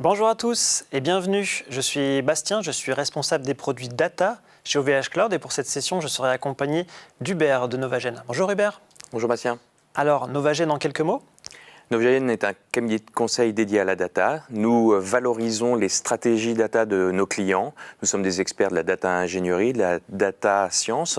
Bonjour à tous et bienvenue. Je suis Bastien, je suis responsable des produits data chez OVH Cloud et pour cette session, je serai accompagné d'Hubert de Novagen. Bonjour Hubert. Bonjour Bastien. Alors, Novagen en quelques mots? Novagen est un cabinet de conseil dédié à la data. Nous valorisons les stratégies data de nos clients. Nous sommes des experts de la data ingénierie, de la data science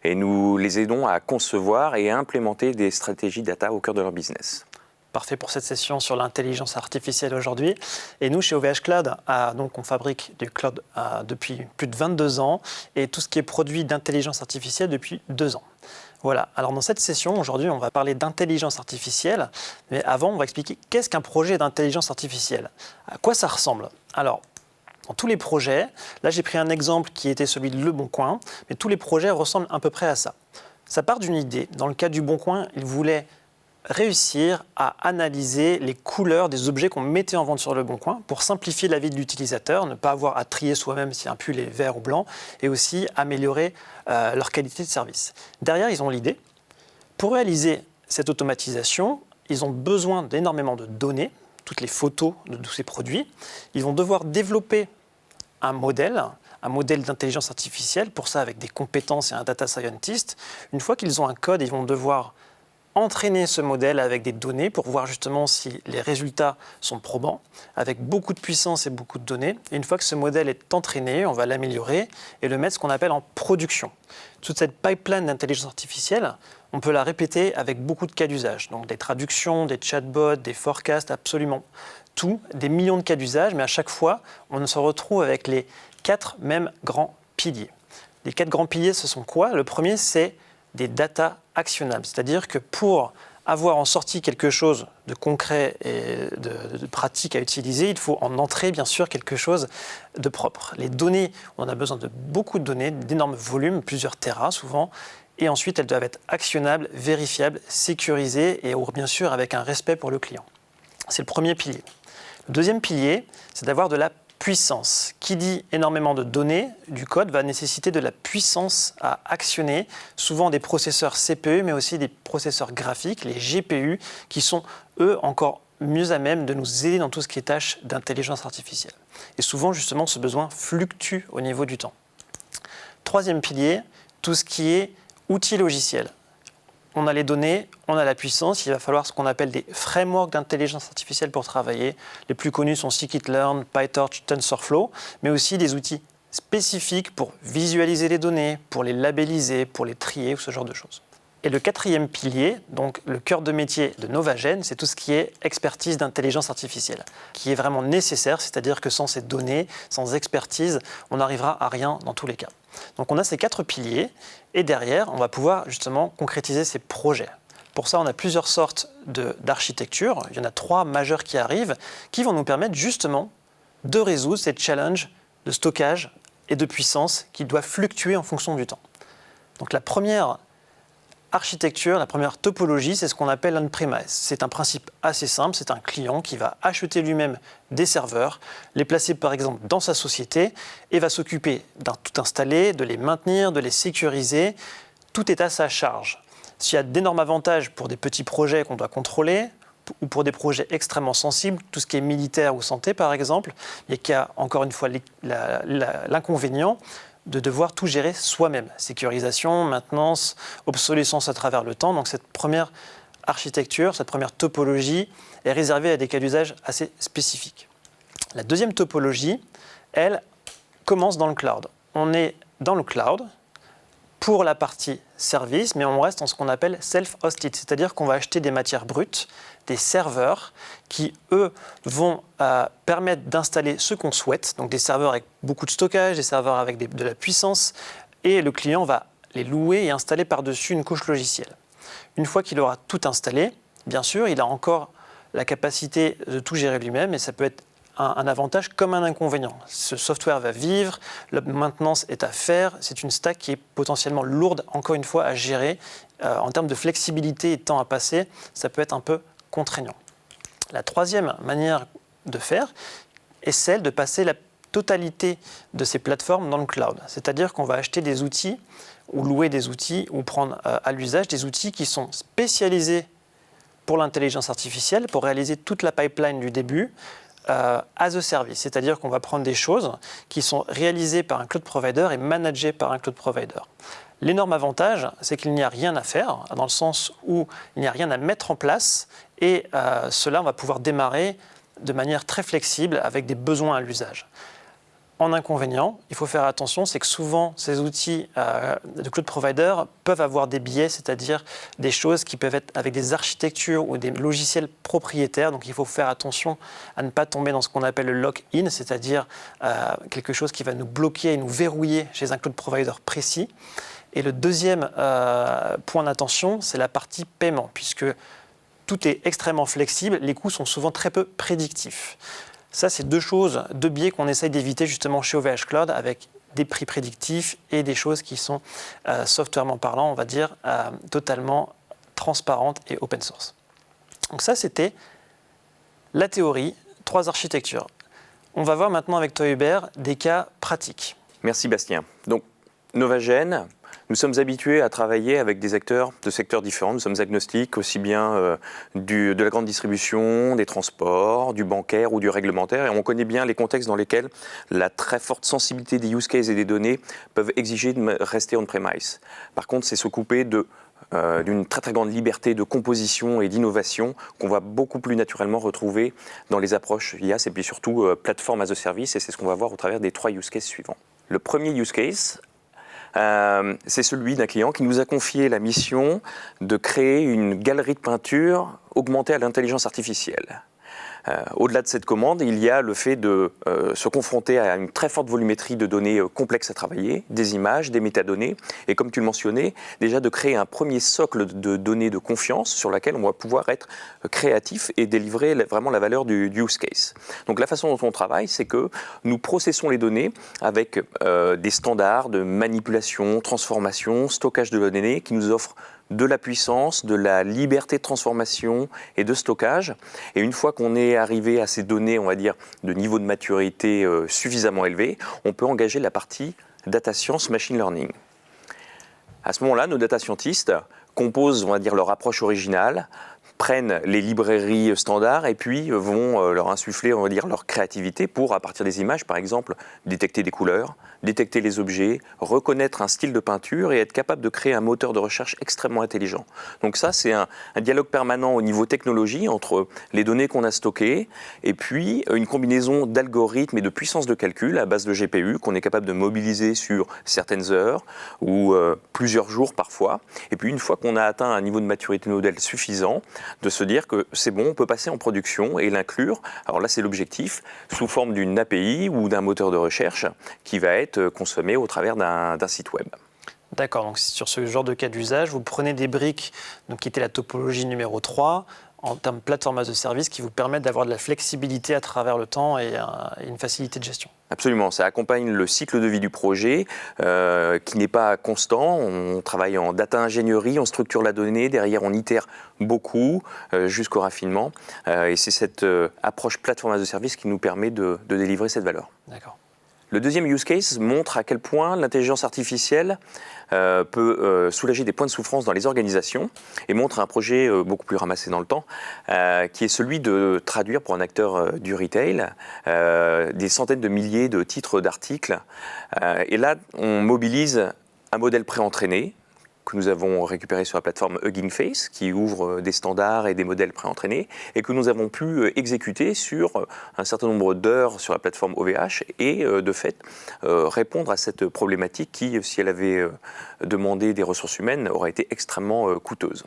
et nous les aidons à concevoir et à implémenter des stratégies data au cœur de leur business. Parfait pour cette session sur l'intelligence artificielle aujourd'hui. Et nous, chez OVH Cloud, on fabrique du cloud depuis plus de 22 ans et tout ce qui est produit d'intelligence artificielle depuis 2 ans. Voilà, alors dans cette session, aujourd'hui, on va parler d'intelligence artificielle. Mais avant, on va expliquer qu'est-ce qu'un projet d'intelligence artificielle. À quoi ça ressemble? Alors, dans tous les projets, là j'ai pris un exemple qui était celui de Le Bon Coin, mais tous les projets ressemblent à peu près à ça. Ça part d'une idée. Dans le cas du Bon Coin, ils voulaient réussir à analyser les couleurs des objets qu'on mettait en vente sur Le Bon Coin pour simplifier la vie de l'utilisateur, ne pas avoir à trier soi-même si un pull est vert ou blanc, et aussi améliorer leur qualité de service. Derrière, ils ont l'idée. Pour réaliser cette automatisation, ils ont besoin d'énormément de données, toutes les photos de tous ces produits. Ils vont devoir développer un modèle d'intelligence artificielle, pour ça avec des compétences et un data scientist. Une fois qu'ils ont un code, ils vont devoir entraîner ce modèle avec des données pour voir justement si les résultats sont probants, avec beaucoup de puissance et beaucoup de données. Et une fois que ce modèle est entraîné, on va l'améliorer et le mettre ce qu'on appelle en production. Toute cette pipeline d'intelligence artificielle, on peut la répéter avec beaucoup de cas d'usage. Donc des traductions, des chatbots, des forecasts, absolument tout, des millions de cas d'usage, mais à chaque fois, on se retrouve avec les 4 mêmes grands piliers. Les 4 grands piliers, ce sont quoi? Le premier, c'est des data actionnables, c'est-à-dire que pour avoir en sortie quelque chose de concret et de pratique à utiliser, il faut en entrer bien sûr quelque chose de propre. Les données, on a besoin de beaucoup de données, d'énormes volumes, plusieurs téras souvent, et ensuite elles doivent être actionnables, vérifiables, sécurisées et bien sûr avec un respect pour le client. C'est le premier pilier. Le deuxième pilier, c'est d'avoir de la puissance. Qui dit énormément de données, du code, va nécessiter de la puissance à actionner, souvent des processeurs CPU, mais aussi des processeurs graphiques, les GPU, qui sont, eux, encore mieux à même de nous aider dans tout ce qui est tâches d'intelligence artificielle. Et souvent, justement, ce besoin fluctue au niveau du temps. Troisième pilier, tout ce qui est outils logiciels. On a les données, on a la puissance, il va falloir ce qu'on appelle des frameworks d'intelligence artificielle pour travailler. Les plus connus sont Scikit-learn, PyTorch, TensorFlow, mais aussi des outils spécifiques pour visualiser les données, pour les labelliser, pour les trier ou ce genre de choses. Et le quatrième pilier, donc le cœur de métier de Novagen, c'est tout ce qui est expertise d'intelligence artificielle, qui est vraiment nécessaire, c'est-à-dire que sans ces données, sans expertise, on n'arrivera à rien dans tous les cas. Donc on a ces 4 piliers, et derrière, on va pouvoir justement concrétiser ces projets. Pour ça, on a plusieurs sortes d'architectures. Il y en a 3 majeures qui arrivent, qui vont nous permettre justement de résoudre ces challenges de stockage et de puissance qui doivent fluctuer en fonction du temps. Donc la première architecture, la première topologie, c'est ce qu'on appelle on-premise. C'est un principe assez simple, c'est un client qui va acheter lui-même des serveurs, les placer par exemple dans sa société et va s'occuper d'un tout installer, de les maintenir, de les sécuriser. Tout est à sa charge. S'il y a d'énormes avantages pour des petits projets qu'on doit contrôler, ou pour des projets extrêmement sensibles, tout ce qui est militaire ou santé par exemple, il y a encore une fois l'inconvénient de devoir tout gérer soi-même. Sécurisation, maintenance, obsolescence à travers le temps. Donc cette première architecture, cette première topologie est réservée à des cas d'usage assez spécifiques. La deuxième topologie, elle, commence dans le cloud. On est dans le cloud pour la partie service, mais on reste dans ce qu'on appelle self-hosted, c'est-à-dire qu'on va acheter des matières brutes, des serveurs qui, eux, vont permettre d'installer ce qu'on souhaite, donc des serveurs avec beaucoup de stockage, des serveurs avec de la puissance, et le client va les louer et installer par-dessus une couche logicielle. Une fois qu'il aura tout installé, bien sûr, il a encore la capacité de tout gérer lui-même, et ça peut être un avantage comme un inconvénient. Ce software va vivre, la maintenance est à faire, c'est une stack qui est potentiellement lourde, encore une fois, à gérer. En termes de flexibilité et de temps à passer, ça peut être un peu contraignant. La troisième manière de faire est celle de passer la totalité de ces plateformes dans le cloud. C'est-à-dire qu'on va acheter des outils ou louer des outils ou prendre à l'usage des outils qui sont spécialisés pour l'intelligence artificielle, pour réaliser toute la pipeline du début, as a service, c'est-à-dire qu'on va prendre des choses qui sont réalisées par un cloud provider et managées par un cloud provider. L'énorme avantage, c'est qu'il n'y a rien à faire, dans le sens où il n'y a rien à mettre en place, et cela, on va pouvoir démarrer de manière très flexible avec des besoins à l'usage. En inconvénient, il faut faire attention, c'est que souvent ces outils de cloud provider peuvent avoir des biais, c'est-à-dire des choses qui peuvent être avec des architectures ou des logiciels propriétaires. Donc il faut faire attention à ne pas tomber dans ce qu'on appelle le lock-in, c'est-à-dire quelque chose qui va nous bloquer et nous verrouiller chez un cloud provider précis. Et le deuxième point d'attention, c'est la partie paiement, puisque tout est extrêmement flexible, les coûts sont souvent très peu prédictifs. Ça, c'est deux biais qu'on essaye d'éviter justement chez OVH Cloud avec des prix prédictifs et des choses qui sont, softwarement parlant, on va dire, totalement transparentes et open source. Donc ça, c'était la théorie, 3 architectures. On va voir maintenant avec toi, Hubert, des cas pratiques. Merci Bastien. Donc, Novagen, nous sommes habitués à travailler avec des acteurs de secteurs différents. Nous sommes agnostiques aussi bien de la grande distribution, des transports, du bancaire ou du réglementaire. Et on connaît bien les contextes dans lesquels la très forte sensibilité des use cases et des données peuvent exiger de rester on-premise. Par contre, c'est se couper d'une très très grande liberté de composition et d'innovation qu'on va beaucoup plus naturellement retrouver dans les approches IaaS et puis surtout plateforme as a service. Et c'est ce qu'on va voir au travers des 3 use cases suivants. Le premier use case, c'est celui d'un client qui nous a confié la mission de créer une galerie de peinture augmentée à l'intelligence artificielle. Au-delà de cette commande, il y a le fait de se confronter à une très forte volumétrie de données complexes à travailler, des images, des métadonnées, et comme tu le mentionnais, déjà de créer un premier socle de données de confiance sur laquelle on va pouvoir être créatif et délivrer vraiment la valeur du use case. Donc la façon dont on travaille, c'est que nous processons les données avec des standards de manipulation, transformation, stockage de données qui nous offrent de la puissance, de la liberté de transformation et de stockage. Et une fois qu'on est arrivé à ces données, on va dire, de niveau de maturité suffisamment élevé, on peut engager la partie data science, machine learning. À ce moment-là, nos data scientists composent, on va dire, leur approche originale, prennent les librairies standards et puis vont leur insuffler, on va dire, leur créativité pour, à partir des images, par exemple, détecter des couleurs, détecter les objets, reconnaître un style de peinture et être capable de créer un moteur de recherche extrêmement intelligent. Donc ça, c'est un dialogue permanent au niveau technologie entre les données qu'on a stockées et puis une combinaison d'algorithmes et de puissance de calcul à base de GPU qu'on est capable de mobiliser sur certaines heures ou plusieurs jours parfois. Et puis une fois qu'on a atteint un niveau de maturité modèle suffisant, de se dire que c'est bon, on peut passer en production et l'inclure. Alors là, c'est l'objectif, sous forme d'une API ou d'un moteur de recherche qui va être consommé au travers d'un site web. D'accord, donc sur ce genre de cas d'usage, vous prenez des briques donc, qui étaient la topologie numéro 3, en termes de plateforme as a service, qui vous permettent d'avoir de la flexibilité à travers le temps et une facilité de gestion. Absolument, ça accompagne le cycle de vie du projet qui n'est pas constant. On travaille en data ingénierie, on structure la donnée, derrière on itère beaucoup jusqu'au raffinement. Et c'est cette approche plateforme as a service qui nous permet de délivrer cette valeur. D'accord. Le deuxième use case montre à quel point l'intelligence artificielle peut soulager des points de souffrance dans les organisations et montre un projet beaucoup plus ramassé dans le temps, qui est celui de traduire pour un acteur du retail des centaines de milliers de titres d'articles. Et là, on mobilise un modèle préentraîné que nous avons récupéré sur la plateforme Hugging Face, qui ouvre des standards et des modèles préentraînés, et que nous avons pu exécuter sur un certain nombre d'heures sur la plateforme OVH, et de fait répondre à cette problématique qui, si elle avait demandé des ressources humaines, aurait été extrêmement coûteuse.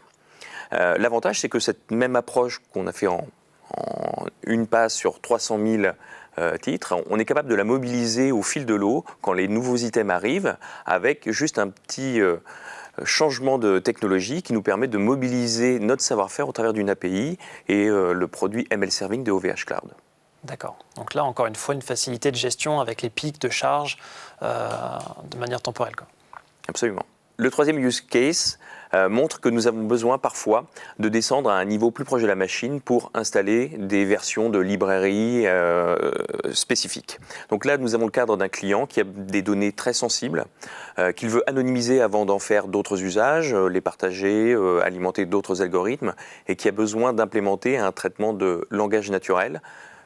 L'avantage, c'est que cette même approche qu'on a fait en une passe sur 300 000 titres, on est capable de la mobiliser au fil de l'eau quand les nouveaux items arrivent, avec juste un petit changement de technologie qui nous permet de mobiliser notre savoir-faire au travers d'une API et le produit ML Serving de OVH Cloud. D'accord. Donc là, encore une fois, une facilité de gestion avec les pics de charge de manière temporelle, quoi. Absolument. Le troisième use case montre que nous avons besoin parfois de descendre à un niveau plus proche de la machine pour installer des versions de librairies spécifiques. Donc là, nous avons le cadre d'un client qui a des données très sensibles, qu'il veut anonymiser avant d'en faire d'autres usages, les partager, alimenter d'autres algorithmes, et qui a besoin d'implémenter un traitement de langage naturel.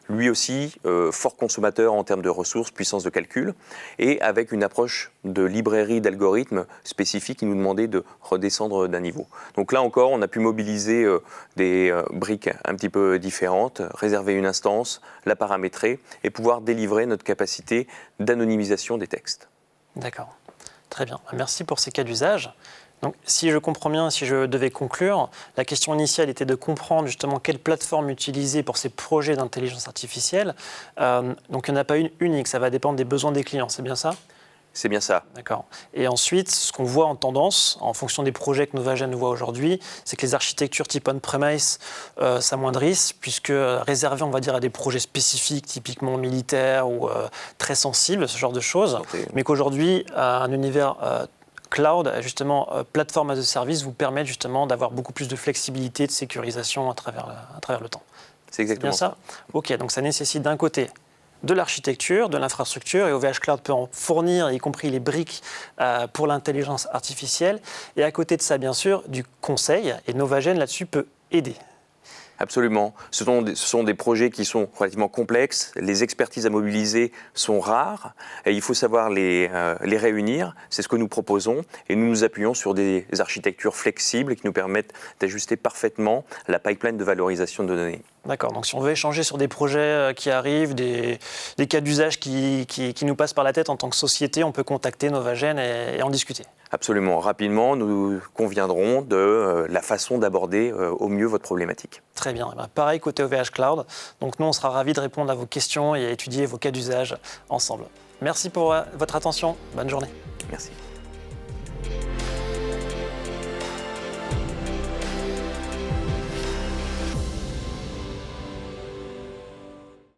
lui aussi fort consommateur en termes de ressources, puissance de calcul, et avec une approche de librairie d'algorithmes spécifiques qui nous demandait de redescendre d'un niveau. Donc là encore, on a pu mobiliser des briques un petit peu différentes, réserver une instance, la paramétrer et pouvoir délivrer notre capacité d'anonymisation des textes. D'accord, très bien. Merci pour ces cas d'usage. Donc, si je comprends bien, si je devais conclure, la question initiale était de comprendre justement quelle plateforme utiliser pour ces projets d'intelligence artificielle. Donc, il n'y en a pas une unique, ça va dépendre des besoins des clients, c'est bien ça ? C'est bien ça. D'accord. Et ensuite, ce qu'on voit en tendance, en fonction des projets que Novagen voit aujourd'hui, c'est que les architectures type on-premise s'amoindrissent, puisque réservées, on va dire, à des projets spécifiques, typiquement militaires ou très sensibles, ce genre de choses, Okay. mais qu'aujourd'hui, un univers cloud, justement, plateforme as a service, vous permet justement d'avoir beaucoup plus de flexibilité, de sécurisation à travers le temps. C'est exactement bien ça. Ok, donc ça nécessite d'un côté de l'architecture, de l'infrastructure, et OVH Cloud peut en fournir, y compris les briques pour l'intelligence artificielle. Et à côté de ça, bien sûr, du conseil, et Novagen là-dessus peut aider. Absolument. Ce sont des projets qui sont relativement complexes, les expertises à mobiliser sont rares, et il faut savoir les réunir, c'est ce que nous proposons, et nous nous appuyons sur des architectures flexibles qui nous permettent d'ajuster parfaitement la pipeline de valorisation de données. D'accord, donc si on veut échanger sur des projets qui arrivent, des cas d'usage qui nous passent par la tête en tant que société, on peut contacter Novagen et en discuter. Absolument. Rapidement, nous conviendrons de la façon d'aborder au mieux votre problématique. Très bien. Pareil côté OVH Cloud. Donc nous, on sera ravis de répondre à vos questions et à étudier vos cas d'usage ensemble. Merci pour votre attention. Bonne journée. Merci.